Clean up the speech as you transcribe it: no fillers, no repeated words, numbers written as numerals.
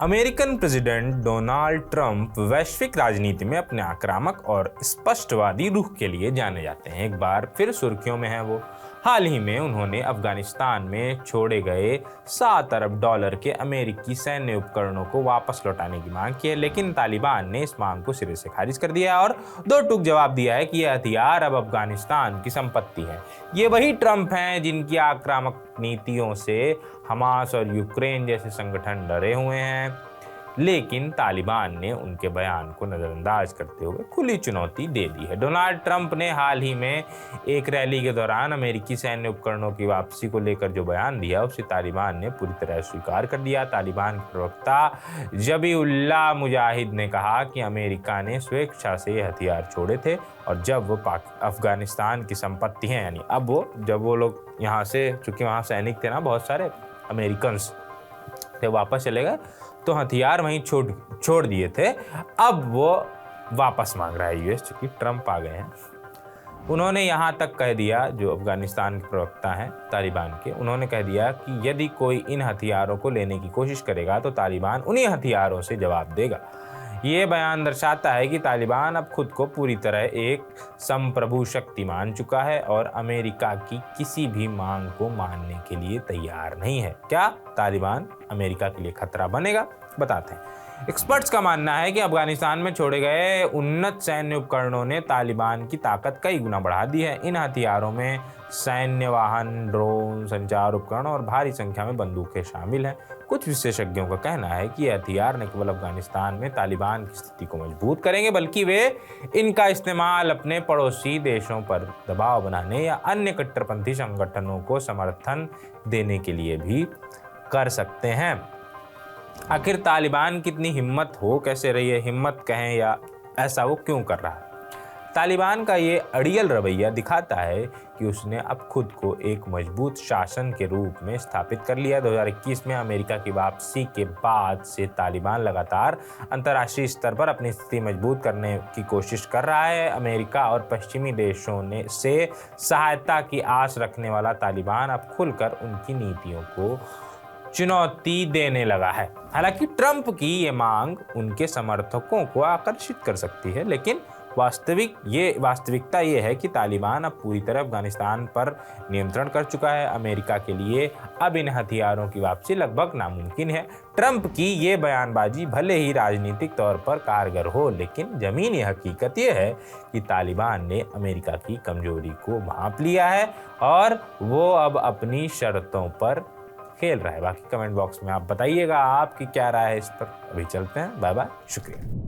American president Donald Trump वैश्विक राजनीति में अपने आक्रामक और स्पष्टवादी रुख के लिए जाने जाते हैं। एक बार फिर सुर्खियों में है वो। हाल ही में उन्होंने अफगानिस्तान में छोड़े गए $7 अरब के अमेरिकी सैन्य उपकरणों को वापस लौटाने की मांग की है, लेकिन तालिबान ने इस मांग को सिरे से खारिज कर दिया है और दो टूक जवाब दिया है कि यह हथियार अब अफगानिस्तान की संपत्ति है। ये वही ट्रंप हैं जिनकी आक्रामक नीतियों से हमास और यूक्रेन जैसे संगठन डरे हुए हैं, लेकिन तालिबान ने उनके बयान को नज़रअंदाज करते हुए खुली चुनौती दे दी है। डोनाल्ड ट्रंप ने हाल ही में एक रैली के दौरान अमेरिकी सैन्य उपकरणों की वापसी को लेकर जो बयान दिया उसे तालिबान ने पूरी तरह स्वीकार कर दिया। तालिबान के प्रवक्ता ज़बीहुल्लाह मुजाहिद ने कहा कि अमेरिका ने स्वेच्छा से हथियार छोड़े थे और जब वो अफगानिस्तान की संपत्ति है, यानी अब वो जब वो लोग यहाँ से, चूँकि वहाँ सैनिक थे ना बहुत सारे अमेरिकन थे, वापस चले गए तो हथियार वहीं छोड़ दिए थे, अब वो वापस मांग रहा है यूएस, चूँकि ट्रंप आ गए हैं। उन्होंने यहाँ तक कह दिया, जो अफगानिस्तान के प्रवक्ता हैं तालिबान के, उन्होंने कह दिया कि यदि कोई इन हथियारों को लेने की कोशिश करेगा तो तालिबान उन्हीं हथियारों से जवाब देगा। ये बयान दर्शाता है कि तालिबान अब खुद को पूरी तरह एक संप्रभु शक्ति मान चुका है और अमेरिका की किसी भी मांग को मानने के लिए तैयार नहीं है। क्या तालिबान अमेरिका के लिए खतरा बनेगा? बताते हैं। एक्सपर्ट्स का मानना है कि अफगानिस्तान में छोड़े गए उन्नत सैन्य उपकरणों ने तालिबान की ताकत कई गुना बढ़ा दी है। इन हथियारों में सैन्य वाहन, ड्रोन, संचार उपकरण और भारी संख्या में बंदूकें शामिल हैं। कुछ विशेषज्ञों का कहना है कि यह हथियार न केवल अफगानिस्तान में तालिबान की स्थिति को मजबूत करेंगे, बल्कि वे इनका इस्तेमाल अपने पड़ोसी देशों पर दबाव बनाने या अन्य कट्टरपंथी संगठनों को समर्थन देने के लिए भी कर सकते हैं। आखिर तालिबान कितनी हिम्मत हो कैसे रही है, हिम्मत कहें या ऐसा वो क्यों कर रहा है? तालिबान का ये अड़ियल रवैया दिखाता है कि उसने अब खुद को एक मजबूत शासन के रूप में स्थापित कर लिया। 2021 में अमेरिका की वापसी के बाद से तालिबान लगातार अंतर्राष्ट्रीय स्तर पर अपनी स्थिति मजबूत करने की कोशिश कर रहा है। अमेरिका और पश्चिमी देशों से सहायता की आस रखने वाला तालिबान अब खुलकर उनकी नीतियों को चुनौती देने लगा है। हालांकि ट्रंप की ये मांग उनके समर्थकों को आकर्षित कर सकती है, लेकिन वास्तविकता ये है कि तालिबान अब पूरी तरह अफगानिस्तान पर नियंत्रण कर चुका है। अमेरिका के लिए अब इन हथियारों की वापसी लगभग नामुमकिन है। ट्रंप की ये बयानबाजी भले ही राजनीतिक तौर पर कारगर हो, लेकिन जमीनी हकीकत ये है कि तालिबान ने अमेरिका की कमजोरी को भांप लिया है और वो अब अपनी शर्तों पर खेल रहा है। बाकी कमेंट बॉक्स में आप बताइएगा आपकी क्या राय है इस पर। अभी चलते हैं, बाय बाय, शुक्रिया।